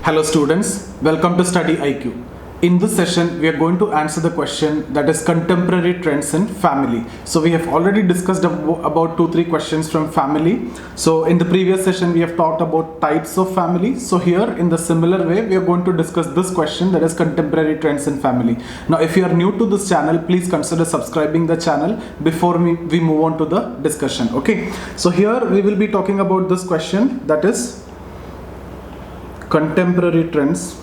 Hello students, welcome to StudyIQ. In this session, we are going to answer the question that is contemporary trends in family. So we have already discussed about 2-3 questions from family. So in the previous session, we have talked about types of family. So here in the similar way, we are going to discuss this question that is contemporary trends in family. Now if you are new to this channel, please consider subscribing the channel before we move on to the discussion. Okay, so here we will be talking about this question that is contemporary trends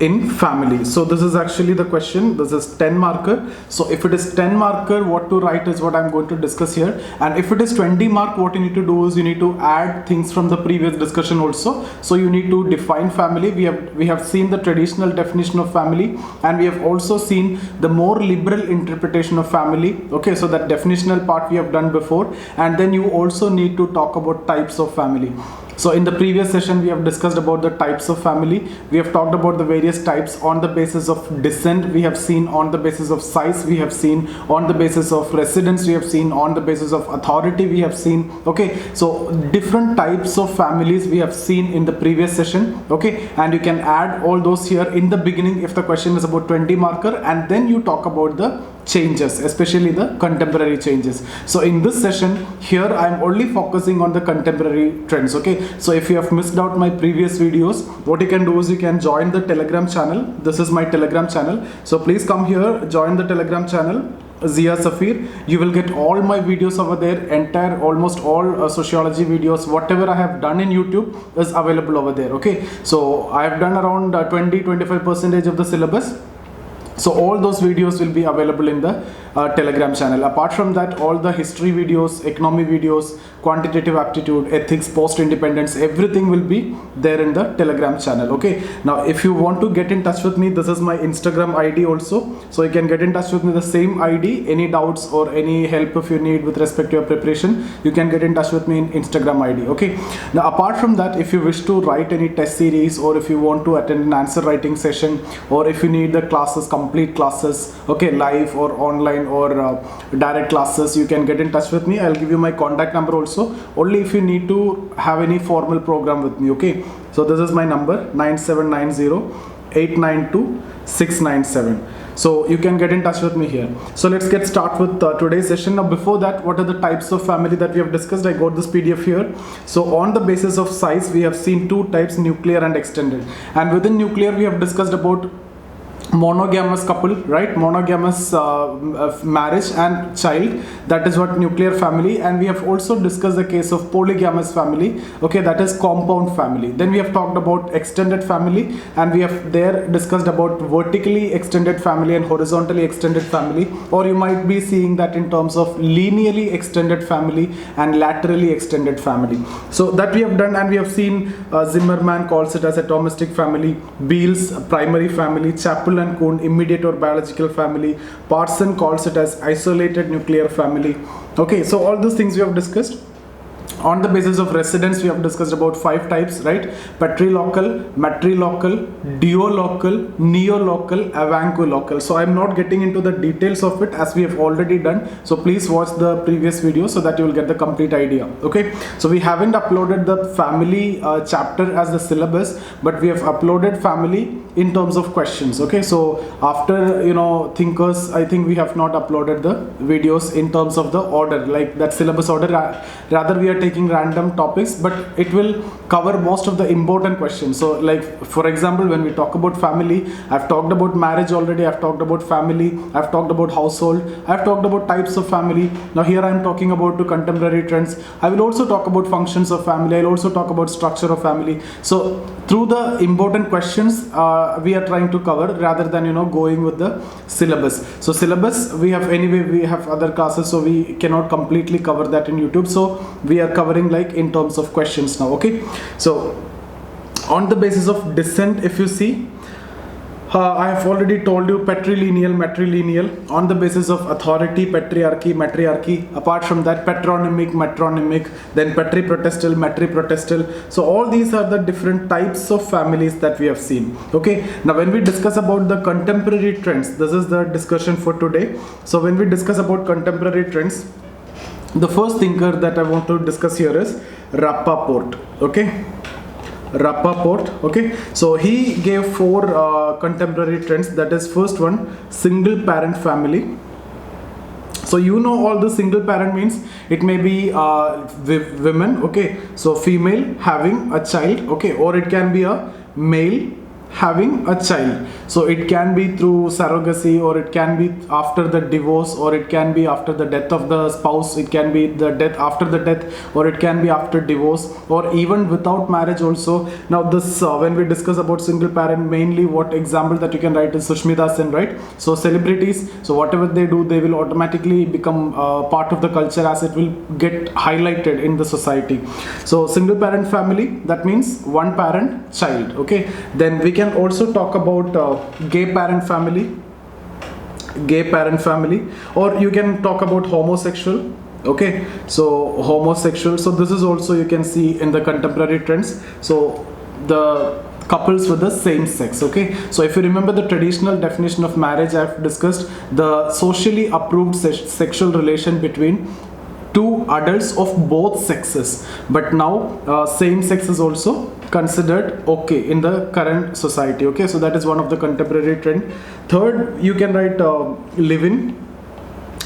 in family. So this is actually the question. This is 10 marker. So if it is 10 marker, what to write is what I'm going to discuss here. And if it is 20 mark, what you need to do is you need to add things from the previous discussion also. So you need to define family. We have seen the traditional definition of family, and we have also seen the more liberal interpretation of family. Okay, so that definitional part we have done before, and then you also need to talk about types of family. So in the previous session, we have discussed about the types of family. We have talked about the various types on the basis of descent. We have seen on the basis of size. We have seen on the basis of residence. We have seen on the basis of authority. We have seen, okay, so different types of families we have seen in the previous session. Okay, and you can add all those here in the beginning if the question is about 20 marker, and then you talk about the changes, especially the contemporary changes. So in this session here, I am only focusing on the contemporary trends. Okay, so if you have missed out my previous videos, what you can do is you can join the Telegram channel. This is my Telegram channel, so please come here, join the Telegram channel, Zia Safir. You will get all my videos over there. Almost all sociology videos, whatever I have done in YouTube is available over there. Okay, so I have done around 20-25% of the syllabus. So all those videos will be available in the Telegram channel. Apart from that, all the history videos, economy videos, quantitative aptitude, ethics, post-independence, everything will be there in the Telegram channel. Okay, now if you want to get in touch with me, this is my Instagram ID also. So you can get in touch with me, the same ID. Any doubts or any help if you need with respect to your preparation, you can get in touch with me in Instagram ID. Okay, now apart from that, if you wish to write any test series, or if you want to attend an answer writing session, or if you need the classes, complete classes, okay, live or online or direct classes, you can get in touch with me. I'll give you my contact number also, only if you need to have any formal program with me. Okay, so this is my number, 9790-892-697. so you can get in touch with me here. So let's get started with today's session. Now before that, what are the types of family that we have discussed? I got this PDF here. So on the basis of size, we have seen two types, nuclear and extended. And within nuclear, we have discussed about monogamous couple, right? Monogamous marriage and child, that is what nuclear family. And we have also discussed the case of polygamous family, okay, that is compound family. Then we have talked about extended family, and we have there discussed about vertically extended family and horizontally extended family, or you might be seeing that in terms of linearly extended family and laterally extended family. So that we have done, and we have seen Zimmerman calls it as a atomistic family, Beale's primary family, Chappell and Kuhn immediate or biological family, Parson calls it as isolated nuclear family. Okay, so all those things we have discussed. On the basis of residence, we have discussed about 5 types, right? Patrilocal, matrilocal, duolocal, neolocal, avanculocal. So I'm not getting into the details of it as we have already done. So please watch the previous video so that you will get the complete idea. Okay, so we haven't uploaded the family chapter as the syllabus, but we have uploaded family in terms of questions. Okay, so after thinkers, I think we have not uploaded the videos in terms of the order, like that syllabus order. Rather we are taking random topics, but it will cover most of the important questions. So like for example, when we talk about family, I've talked about marriage already, I've talked about family, I've talked about household, I've talked about types of family. Now here I'm talking about the contemporary trends. I will also talk about functions of family. I'll also talk about structure of family. So through the important questions we are trying to cover, rather than going with the syllabus. So syllabus we have anyway, we have other classes, so we cannot completely cover that in YouTube. So we are covering like in terms of questions now. Okay, so on the basis of descent, if you see, I have already told you patrilineal, matrilineal. On the basis of authority, patriarchy, matriarchy. Apart from that, patronymic, matronymic, then patriprotestal, matriprotestal. So all these are the different types of families that we have seen. Okay, now when we discuss about the contemporary trends, this is the discussion for today. So when we discuss about contemporary trends, The first thinker that I want to discuss here is Rappaport. Okay, Rappaport. Okay, so he gave four contemporary trends. That is, first one, single parent family. So you know all the single parent means it may be women, okay, so female having a child, okay, or it can be a male having a child. So it can be through surrogacy, or it can be after the divorce, or it can be after the death of the spouse, it can be the death after the death, or it can be after divorce, or even without marriage also. Now this when we discuss about single parent, mainly what example that you can write is Sushmita Sen, right? So celebrities, so whatever they do, they will automatically become part of the culture, as it will get highlighted in the society. So single parent family, that means one parent child, okay. Then we can also talk about gay parent family, or you can talk about homosexual, okay. So homosexual, so this is also you can see in the contemporary trends. So the couples with the same sex, okay. So if you remember the traditional definition of marriage, I've discussed the socially approved sexual relation between two adults of both sexes, but now same sex is also considered okay in the current society, okay. So that is one of the contemporary trend. Third, you can write live-in,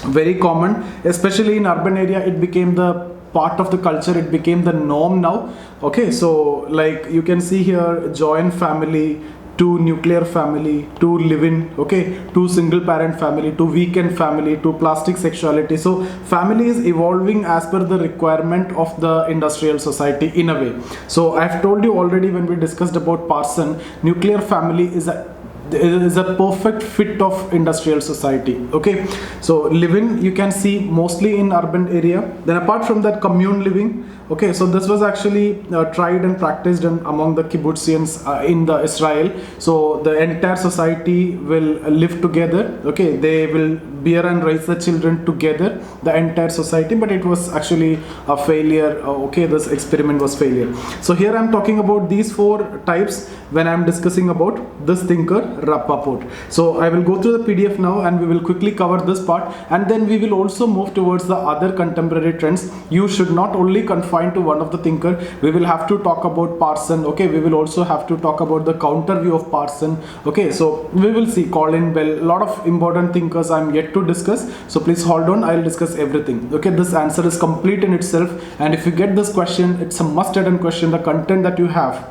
very common, especially in urban area. It became the part of the culture, it became the norm now, okay. So like you can see here, joint family, to nuclear family, to live-in, okay, to single parent family, to weekend family, to plastic sexuality. So family is evolving as per the requirement of the industrial society in a way. So I've told you already when we discussed about Parson, nuclear family is a perfect fit of industrial society, okay. So live-in you can see mostly in urban area. Then apart from that, commune living, okay. So this was actually tried and practiced among the kibbutzim in the Israel. So the entire society will live together, okay. They will bear and raise the children together, the entire society, but it was actually a failure, okay. This experiment was failure. So here I'm talking about these four types when I'm discussing about this thinker Rappaport. So I will go through the PDF now, and we will quickly cover this part, and then we will also move towards the other contemporary trends. You should not only confine to one of the thinker. We will have to talk about Parson, okay. We will also have to talk about the counter view of Parson, okay. So we will see Colin Bell, a lot of important thinkers I'm yet to discuss. So please hold on, I'll discuss everything, okay. This answer is complete in itself, and if you get this question, it's a must-attend question. The content that you have,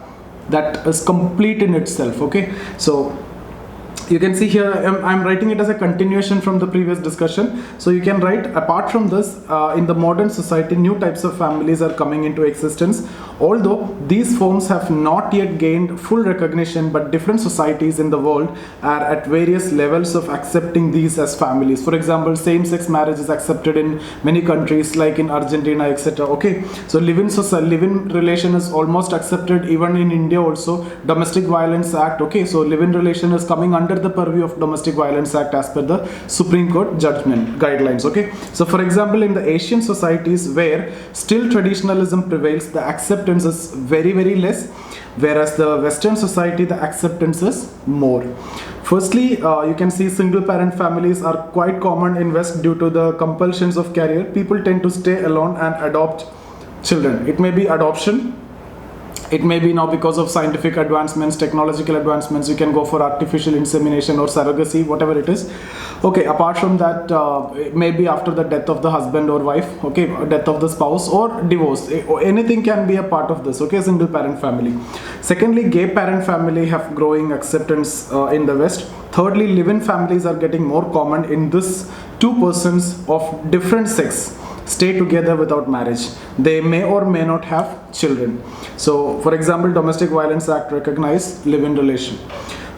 that is complete in itself, okay. So you can see here I'm writing it as a continuation from the previous discussion. So you can write, apart from this, in the modern society, new types of families are coming into existence. Although these forms have not yet gained full recognition, but different societies in the world are at various levels of accepting these as families. For example, same-sex marriage is accepted in many countries like in Argentina, etc. Okay, so live-in relation is almost accepted even in India also. Domestic Violence Act, okay, so live-in relation is coming under the purview of Domestic Violence Act as per the Supreme Court judgment guidelines, okay. So for example, in the Asian societies where still traditionalism prevails, the acceptance is very, very less, whereas the Western society, the acceptance is more. Firstly, you can see single parent families are quite common in West due to the compulsions of career. People tend to stay alone and adopt children. It may be adoption, it may be now because of scientific advancements, technological advancements, you can go for artificial insemination or surrogacy, whatever it is. Okay, apart from that, maybe after the death of the husband or wife, okay, death of the spouse or divorce, anything can be a part of this, okay, single parent family. Secondly, gay parent family have growing acceptance in the West. Thirdly, live-in families are getting more common in this two persons of different sex stay together without marriage. They may or may not have children. So for example, Domestic Violence Act recognized live-in relation.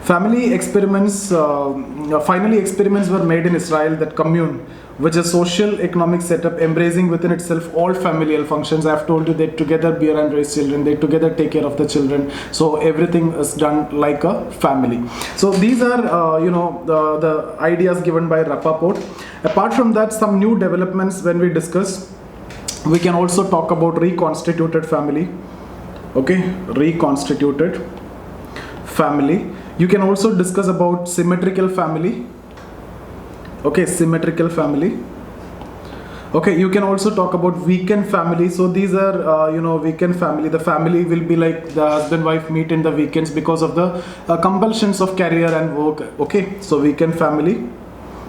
Family experiments, finally experiments were made in Israel that commune, which is social economic setup embracing within itself all familial functions. I have told you they together bear and raise children, they together take care of the children. So everything is done like a family. So these are the ideas given by Rappaport. Apart from that, some new developments when we discuss, we can also talk about reconstituted family. Okay, reconstituted family. You can also discuss about symmetrical family. Okay, symmetrical family. Okay, you can also talk about weekend family. So these are, weekend family. The family will be like the husband wife meet in the weekends because of the compulsions of career and work. Okay, so weekend family.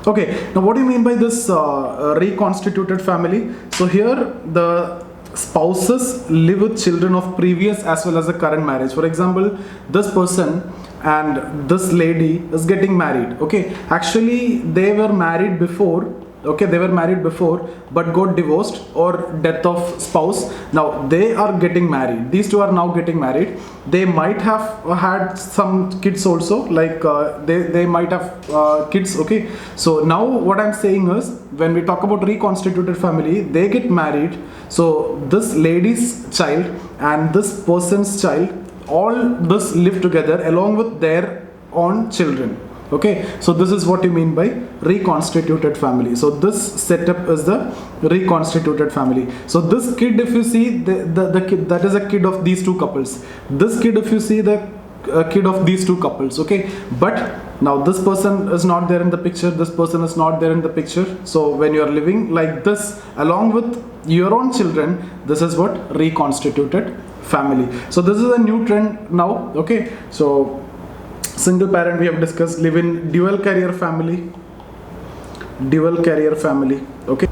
Okay, now what do you mean by this reconstituted family? So here the spouses live with children of previous as well as the current marriage. For example, this person and this lady is getting married. Okay, actually they were married before. Okay, they were married before but got divorced or death of spouse. Now they are getting married. These two are now getting married. They might have had some kids also, like they might have kids. Okay, so now what I'm saying is, when we talk about reconstituted family, they get married. So this lady's child and this person's child, all this live together along with their own children. Okay, so this is what you mean by reconstituted family. So this setup is the reconstituted family. So this kid, if you see the kid, that is a kid of these two couples. This kid, if you see, the kid of these two couples. Okay, but now this person is not there in the picture, this person is not there in the picture. So when you are living like this along with your own children, this is what reconstituted family. So this is a new trend now. Okay, so single parent we have discussed. Live in dual career family. Okay,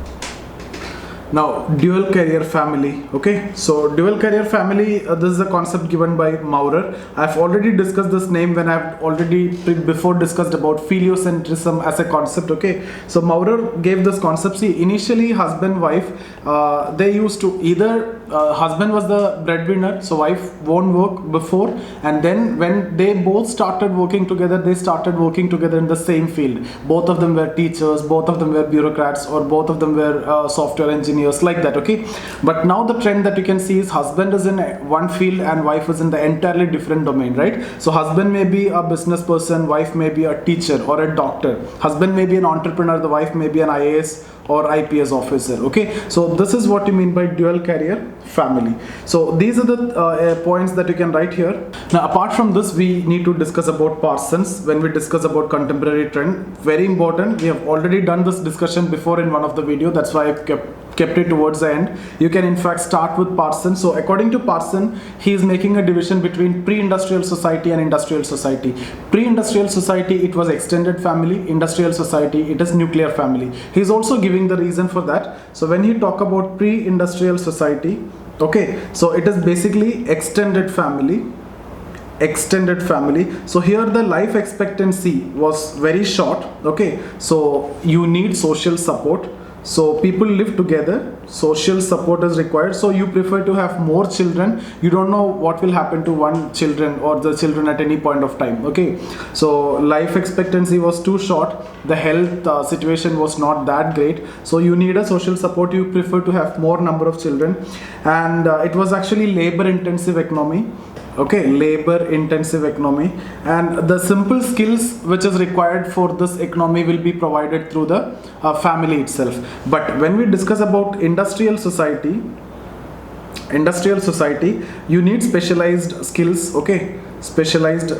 now dual career family. Okay, so dual career family, this is a concept given by Maurer. I've already discussed this name when I've already before discussed about philiocentrism as a concept. Okay, so Maurer gave this concept. See, initially husband wife, they used to either husband was the breadwinner, so wife won't work before, and then when they both started working together, they started working together in the same field. Both of them were teachers, both of them were bureaucrats, or both of them were software engineers, like that. Okay, but now the trend that you can see is husband is in one field and wife is in the entirely different domain, right? So husband may be a business person, wife may be a teacher or a doctor. Husband may be an entrepreneur, the wife may be an IAS or IPS officer. Okay, so this is what you mean by dual career family. So these are the points that you can write here. Now apart from this, we need to discuss about Parsons when we discuss about contemporary trend. Very important. We have already done this discussion before in one of the video. That's why I've kept it towards the end. You can in fact start with Parsons. So according to Parsons, he is making a division between pre-industrial society and industrial society. Pre-industrial society, it was extended family. Industrial society, it is nuclear family. He is also giving the reason for that. So when he talk about pre-industrial society, okay, so it is basically extended family. So here the life expectancy was very short. Okay, so you need social support. So people live together, social support is required. So you prefer to have more children. You don't know what will happen to one children or the children at any point of time. Okay, so life expectancy was too short. The health situation was not that great. So you need a social support. You prefer to have more number of children, and it was actually labor intensive economy. Okay, labor intensive economy, and the simple skills which is required for this economy will be provided through the family itself. But when we discuss about industrial society, you need specialized skills. Okay, specialized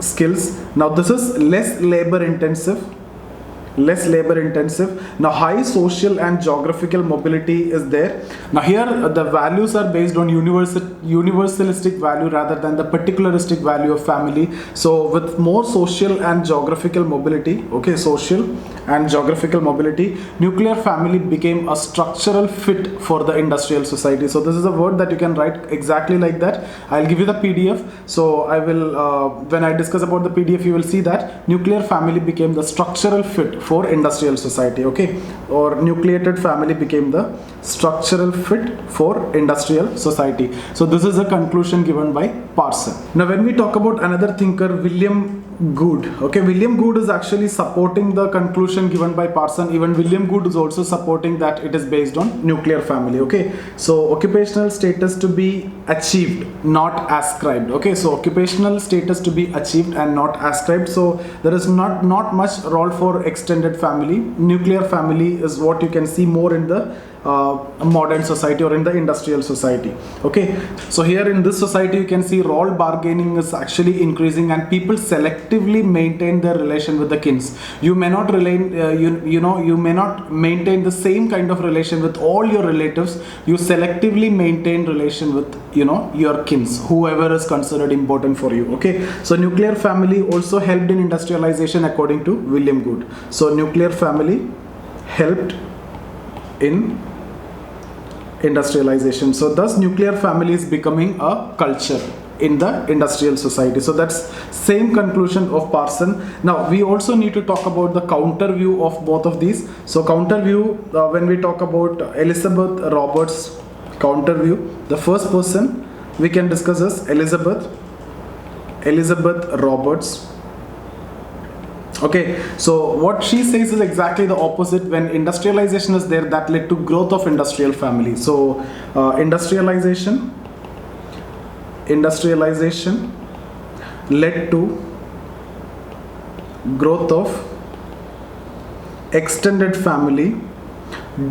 skills. Now this is less labor intensive. Now high social and geographical mobility is there. Now here the values are based on universalistic value rather than the particularistic value of family. So with more social and geographical mobility, okay, social and geographical mobility, nuclear family became a structural fit for the industrial society. So this is a word that you can write exactly like that. I'll give you the PDF. So I will when I discuss about the PDF, you will see that nuclear family became the structural fit for industrial society. Okay, or nucleated family became the structural fit for industrial society. So this is a conclusion given by Parsons. Now when we talk about another thinker, William Good. Okay, William Good is actually supporting the conclusion given by Parsons. Even William Good is also supporting that it is based on nuclear family. Okay, so occupational status to be achieved, not ascribed. Okay, so occupational status to be achieved and not ascribed. So there is not much role for extended family. Nuclear family is what you can see more in the modern society or in the industrial society. Okay, so here in this society you can see role bargaining is actually increasing, and people selectively maintain their relation with the kins. You may not you may not maintain the same kind of relation with all your relatives. You selectively maintain relation with your kins, whoever is considered important for you. Okay, so nuclear family also helped in industrialization according to William Good. So nuclear family helped in industrialization. So thus nuclear family is becoming a culture in the industrial society. So that's same conclusion of Parson. Now we also need to talk about the counter view of both of these. So counter view, when we talk about Elizabeth Roberts counter view, the first person we can discuss is Elizabeth Roberts. Okay, so what she says is exactly the opposite. When industrialization is there, that led to growth of industrial family. So industrialization led to growth of extended family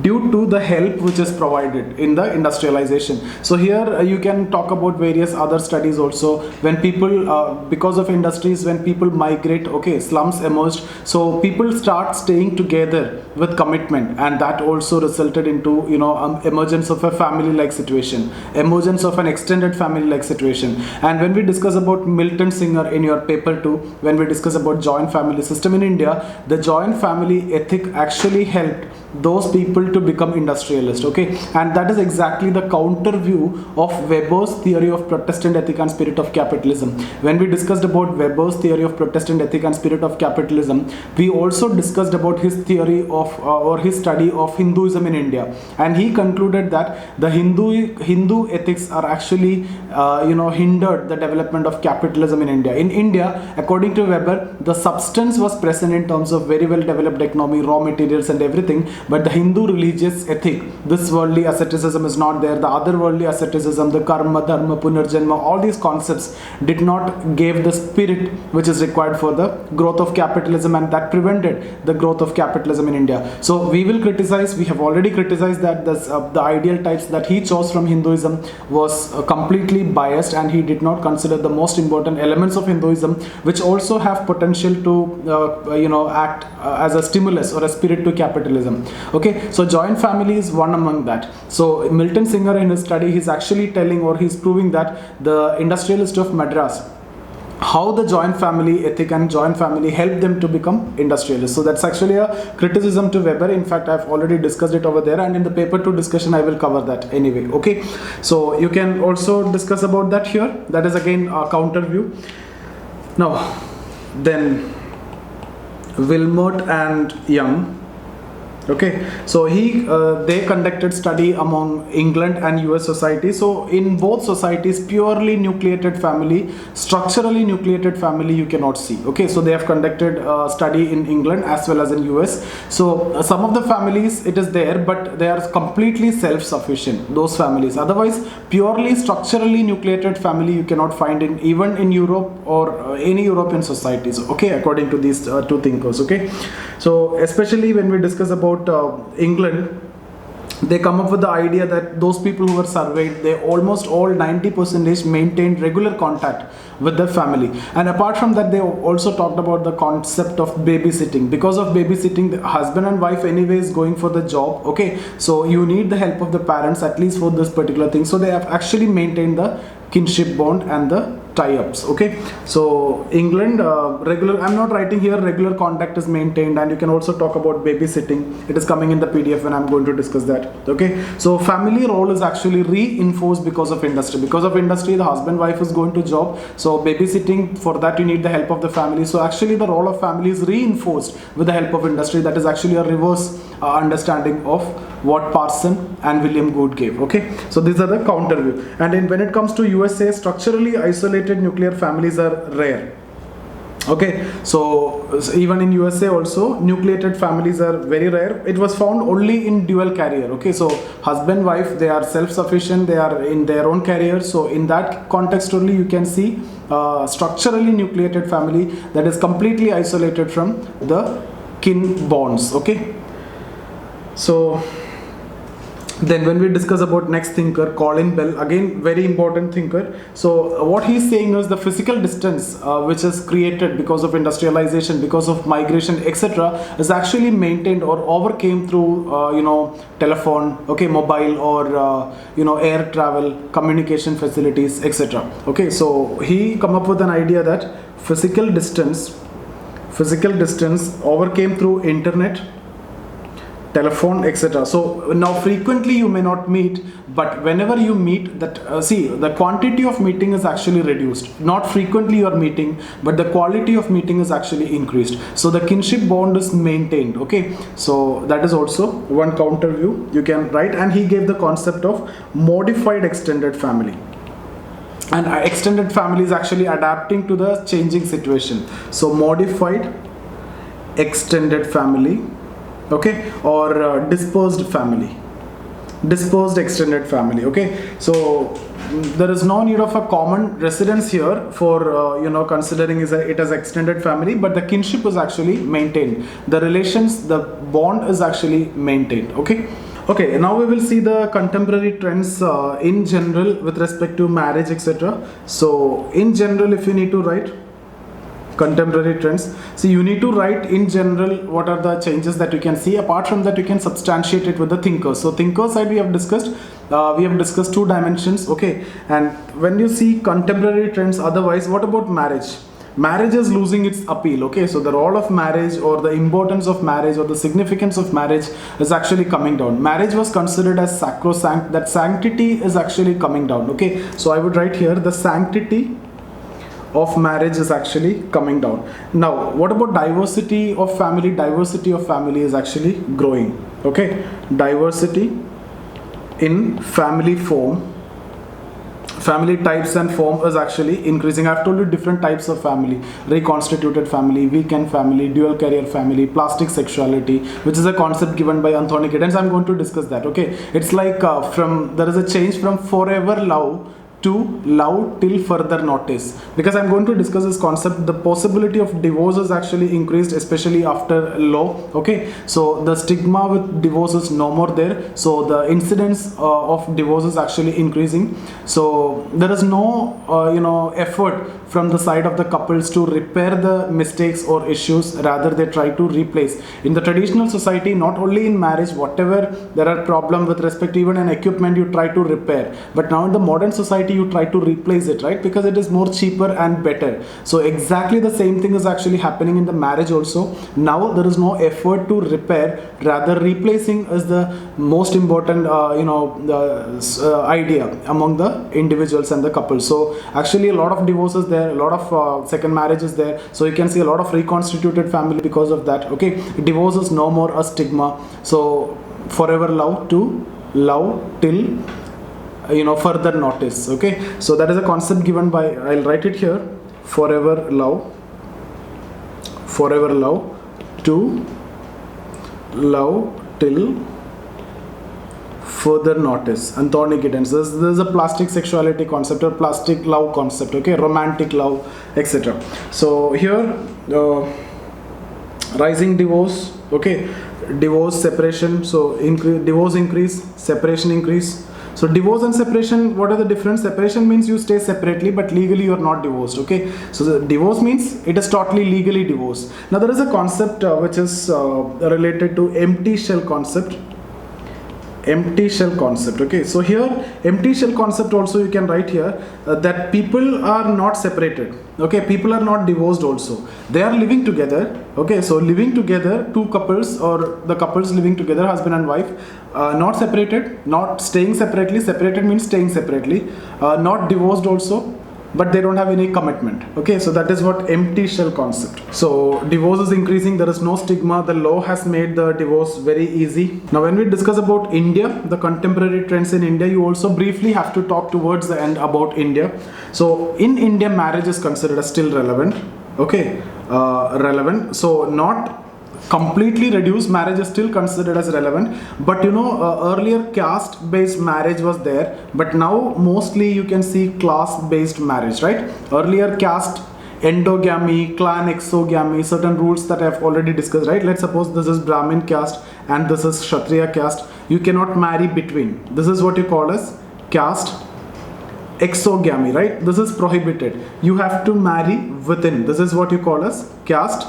due to the help which is provided in the industrialization. So here you can talk about various other studies also. When people because of industries, when people migrate, okay, slums emerged, so people start staying together with commitment, and that also resulted into emergence of a family like situation, emergence of an extended family like situation. And when we discuss about Milton Singer in your paper 2, when we discuss about joint family system in India, the joint family ethic actually helped those people to become industrialist. Okay, and that is exactly the counter view of Weber's theory of Protestant ethic and spirit of capitalism. When we discussed about Weber's theory of Protestant ethic and spirit of capitalism, we also discussed about his theory of or his study of Hinduism in India, and he concluded that the Hindu ethics are actually hindered the development of capitalism in India. In India, according to Weber, the substance was present in terms of very well developed economy, raw materials and everything, but the Hindu religious ethic, this worldly asceticism is not there. The other worldly asceticism, the karma, dharma, punarjanma, all these concepts did not give the spirit which is required for the growth of capitalism, and that prevented the growth of capitalism in India. So we will criticize, we have already criticized that the ideal types that he chose from Hinduism was completely biased, and he did not consider the most important elements of Hinduism which also have potential to act as a stimulus or a spirit to capitalism. Okay, so joint family is one among that. So Milton Singer in his study, he's actually telling, or he's proving that the industrialist of Madras, how the joint family ethic and joint family helped them to become industrialists. So that's actually a criticism to Weber. In fact, I've already discussed it over there, and in the paper 2 discussion I will cover that anyway. Okay, so you can also discuss about that here. That is again a counter view. Now then, Wilmot and Young. Okay, so they conducted study among England and US society. So in both societies, purely nucleated family, structurally nucleated family you cannot see. Okay, so they have conducted study in England as well as in US. So some of the families it is there, but they are completely self-sufficient, those families. Otherwise, purely structurally nucleated family you cannot find even in Europe or any European societies. Okay, according to these two thinkers. Okay, so especially when we discuss about England, they come up with the idea that those people who were surveyed, they almost all 90% maintained regular contact with their family. And apart from that, they also talked about the concept of babysitting. Because of babysitting, the husband and wife anyway is going for the job. Okay, so you need the help of the parents at least for this particular thing. So they have actually maintained the kinship bond and the tie-ups. Okay, so England, regular, I'm not writing here, regular contact is maintained, and you can also talk about babysitting. It is coming in the PDF when I'm going to discuss that. Okay, so family role is actually reinforced because of industry. Because of industry, the husband wife is going to job, so babysitting, for that you need the help of the family. So actually the role of family is reinforced with the help of industry. That is actually a reverse understanding of what Parson and William Good gave. Okay, so these are the counter view. And when it comes to USA, structurally isolated nuclear families are rare. Okay, so even in USA also nucleated families are very rare. It was found only in dual carrier. Okay, so husband wife, they are self-sufficient, they are in their own carrier. So in that context only you can see structurally nucleated family that is completely isolated from the kin bonds. Okay, so Then when we discuss about next thinker, Colin Bell, again very important thinker. So what he's saying is the physical distance which is created because of industrialization, because of migration, etc., is actually maintained or overcame through telephone, okay, mobile, or air travel, communication facilities, etc. Okay, so he come up with an idea that physical distance overcame through internet, telephone, etc. So now frequently you may not meet, but whenever you meet, that the quantity of meeting is actually reduced. Not frequently you are meeting, but the quality of meeting is actually increased. So the kinship bond is maintained. Okay, so that is also one counter view you can write. And he gave the concept of modified extended family. And extended family is actually adapting to the changing situation. So modified extended family, okay, or dispersed extended family. Okay, so there is no need of a common residence here for considering it as extended family, but the kinship is actually maintained, the relations, the bond is actually maintained. Okay, now we will see the contemporary trends in general with respect to marriage, etc. So in general, if you need to write contemporary trends, so you need to write in general what are the changes that you can see. Apart from that, you can substantiate it with the thinkers. So thinker side we have discussed two dimensions. Okay, and when you see contemporary trends, otherwise, what about marriage? Marriage is losing its appeal. Okay, so the role of marriage or the importance of marriage or the significance of marriage is actually coming down. Marriage was considered as sacrosanct, that sanctity is actually coming down. Okay, so I would write here the sanctity of marriage is actually coming down. Now what about diversity of family? Diversity of family is actually growing. Okay, diversity in family form, family types and form is actually increasing. I've told you different types of family: reconstituted family, weekend family, dual career family, plastic sexuality, which is a concept given by Anthony Giddens. I'm going to discuss that. Okay, it's like there is a change from forever love to love till further notice, because I'm going to discuss this concept. The possibility of divorce is actually increased, especially after law. Okay, so the stigma with divorce is no more there, so the incidence of divorce is actually increasing. So there is no effort from the side of the couples to repair the mistakes or issues, rather they try to replace. In the traditional society, not only in marriage, whatever there are problems with respect to even an equipment, you try to repair, but now in the modern society you try to replace it, right? Because it is more cheaper and better. So exactly the same thing is actually happening in the marriage also. Now there is no effort to repair, rather replacing is the most important idea among the individuals and the couples. So actually a lot of divorces there, a lot of second marriages there, so you can see a lot of reconstituted family because of that. Okay, divorce is no more a stigma. So forever love to love till further notice. Okay, so that is a concept given by, I'll write it here, forever love to love till further notice. Anthony Giddens. This is a plastic sexuality concept or plastic love concept. Okay, romantic love, etc. So here rising divorce. Okay, divorce, separation. So divorce increase, separation increase. So divorce and separation, what are the difference? Separation means you stay separately, but legally you are not divorced. Okay, so the divorce means it is totally legally divorced. Now there is a concept which is related to empty shell concept. Okay, so here empty shell concept also you can write here that people are not separated. Okay, people are not divorced also, they are living together. Okay, so living together, two couples or the couples living together, husband and wife, not separated, not staying separately. Separated means staying separately, not divorced also, but they don't have any commitment. Okay, so that is what empty shell concept. So divorce is increasing, there is no stigma, the law has made the divorce very easy. Now when we discuss about India, the contemporary trends in India, you also briefly have to talk towards the end about India. So in India, marriage is considered as still relevant. Okay, relevant, so not completely reduced, marriage is still considered as relevant, but earlier caste based marriage was there, but now mostly you can see class based marriage, right? Earlier caste, endogamy, clan exogamy, certain rules that I have already discussed, right? Let's suppose this is Brahmin caste and this is Kshatriya caste. You cannot marry between. This is what you call as caste exogamy, right? This is prohibited. You have to marry within. This is what you call as caste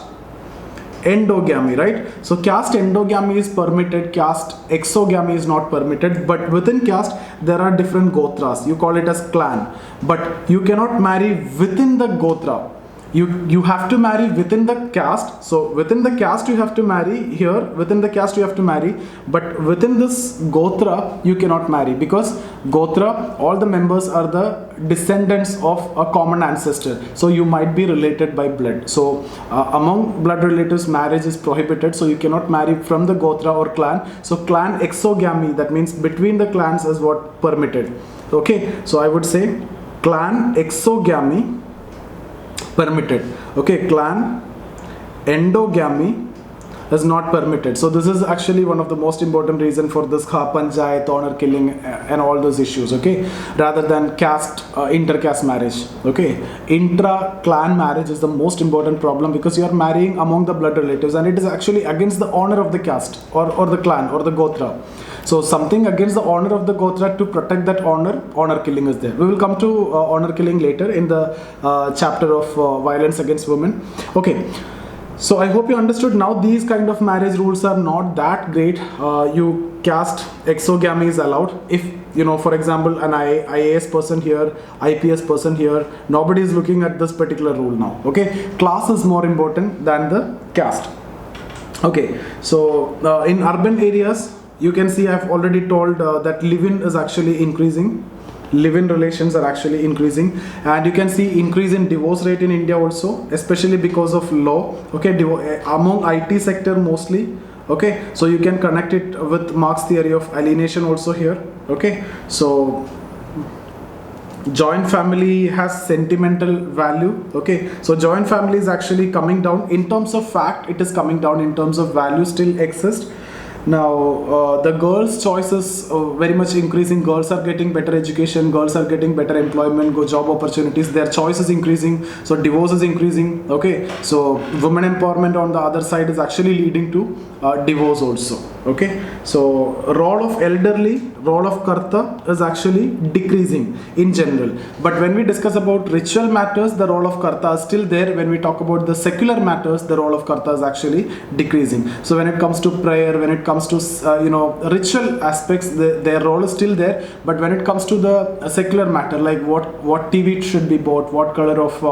endogamy, right? So caste endogamy is permitted, caste exogamy is not permitted, but within caste there are different gotras. You call it as clan, but you cannot marry within the gotra. You have to marry within the caste. So within the caste you have to marry here, within the caste you have to marry, but within this gotra you cannot marry, because gotra, all the members are the descendants of a common ancestor, so you might be related by blood. So among blood relatives marriage is prohibited, so you cannot marry from the gotra or clan. So clan exogamy, that means between the clans, is what permitted. Okay, so I would say clan exogamy permitted. Okay, clan endogamy is not permitted. So this is actually one of the most important reason for this panchayat, honor killing and all those issues, okay, rather than caste inter-caste marriage. Okay, intra-clan marriage is the most important problem, because you are marrying among the blood relatives and it is actually against the honor of the caste or the clan or the gotra. So something against the honor of the gotra, to protect that honor killing is there. We will come to honor killing later in the chapter of violence against women. Okay, so I hope you understood. Now these kind of marriage rules are not that great. You caste exogamy is allowed. If, you know, for example, an IAS person here, IPS person here, nobody is looking at this particular rule now. Okay, class is more important than the caste. Okay, so in urban areas, you can see I've already told that live-in is actually increasing. Live-in relations are actually increasing, and you can see increase in divorce rate in India also, especially because of law. Okay, among IT sector mostly. Okay, so you can connect it with Marx theory of alienation also here. Okay, so joint family has sentimental value. Okay, so joint family is actually coming down. In terms of fact, it is coming down. In terms of value, still exists. Now the girls' choice is very much increasing. Girls are getting better education, girls are getting better employment, job opportunities, their choice is increasing, so divorce is increasing. Okay, so women empowerment on the other side is actually leading to divorce also. Okay, so role of elderly, role of karta is actually decreasing in general, but when we discuss about ritual matters, the role of karta is still there. When we talk about the secular matters, the role of karta is actually decreasing. So when it comes to prayer, when it comes to ritual aspects, their role is still there, but when it comes to the secular matter, like what TV should be bought, what color of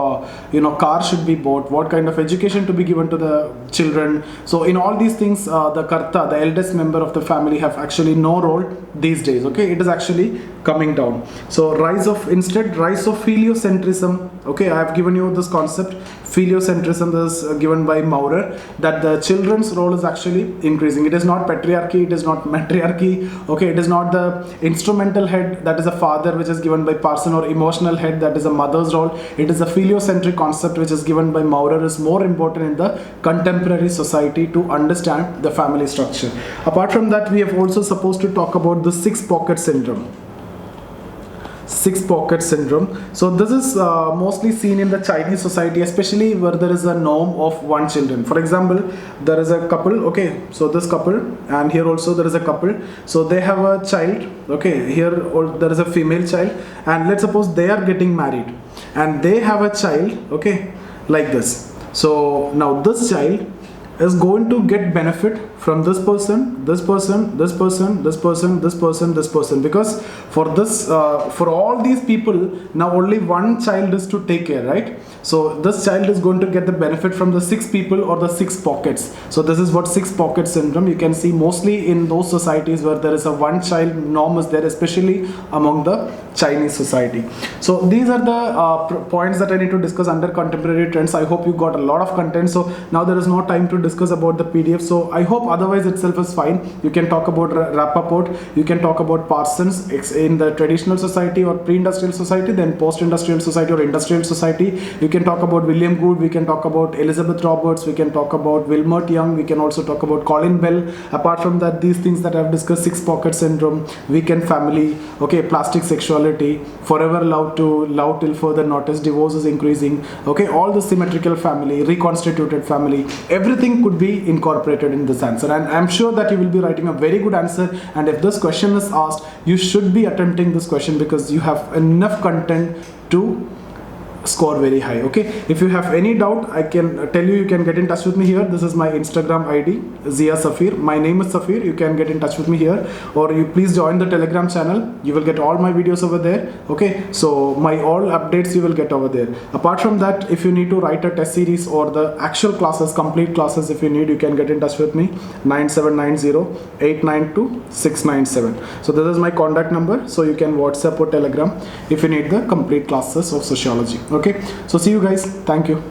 car should be bought, what kind of education to be given to the children, so in all these things the karta, the eldest member of the family, have actually no role these days. Okay, it is actually coming down. So rise of heliocentrism. Okay, I have given you this concept. Heliocentrism is given by Maurer, that the children's role is actually increasing. It is not patriarchy, it is not matriarchy. Okay, it is not the instrumental head, that is a father, which is given by Parson, or emotional head, that is a mother's role. It is a heliocentric concept which is given by Maurer, is more important in the contemporary society to understand the family structure. Apart from that, we have also supposed to talk about the six pocket syndrome. Six pocket syndrome. So this is mostly seen in the Chinese society, especially where there is a norm of one children. For example, there is a couple. Okay, so this couple, and here also there is a couple. So they have a child. Okay, here there is a female child, and let's suppose they are getting married and they have a child. Okay, like this. So now this child is going to get benefit from this person, this person, this person, this person, this person, this person, because for this for all these people, now only one child is to take care, right? So this child is going to get the benefit from the six people or the six pockets. So this is what six pocket syndrome. You can see mostly in those societies where there is a one child norm is there, especially among the Chinese society. So these are the points that I need to discuss under contemporary trends. I hope you got a lot of content. So now there is no time to discuss about the PDF. So I hope otherwise itself is fine. You can talk about Rappaport, you can talk about Parsons in the traditional society or pre-industrial society, then post-industrial society or industrial society. You can talk about William Good, we can talk about Elizabeth Roberts, we can talk about Wilmot Young, we can also talk about Colin Bell. Apart from that, these things that I have discussed, six pocket syndrome, weekend family, okay, plastic sexuality, forever love till further notice, divorce is increasing, okay, all the symmetrical family, reconstituted family, everything could be incorporated in this answer. answer, and I'm sure that you will be writing a very good answer. And if this question is asked, you should be attempting this question because you have enough content to score very high. Okay, if you have any doubt, I can tell you, you can get in touch with me here. This is my Instagram ID, Zia Safir. My name is Safir. You can get in touch with me here, or you please join the Telegram channel. You will get all my videos over there. Okay, so my all updates you will get over there. Apart from that, if you need to write a test series or the actual classes, complete classes, if you need, you can get in touch with me, 9790-892-697. So this is my contact number, so you can WhatsApp or Telegram if you need the complete classes of sociology. Okay, so see you guys. Thank you.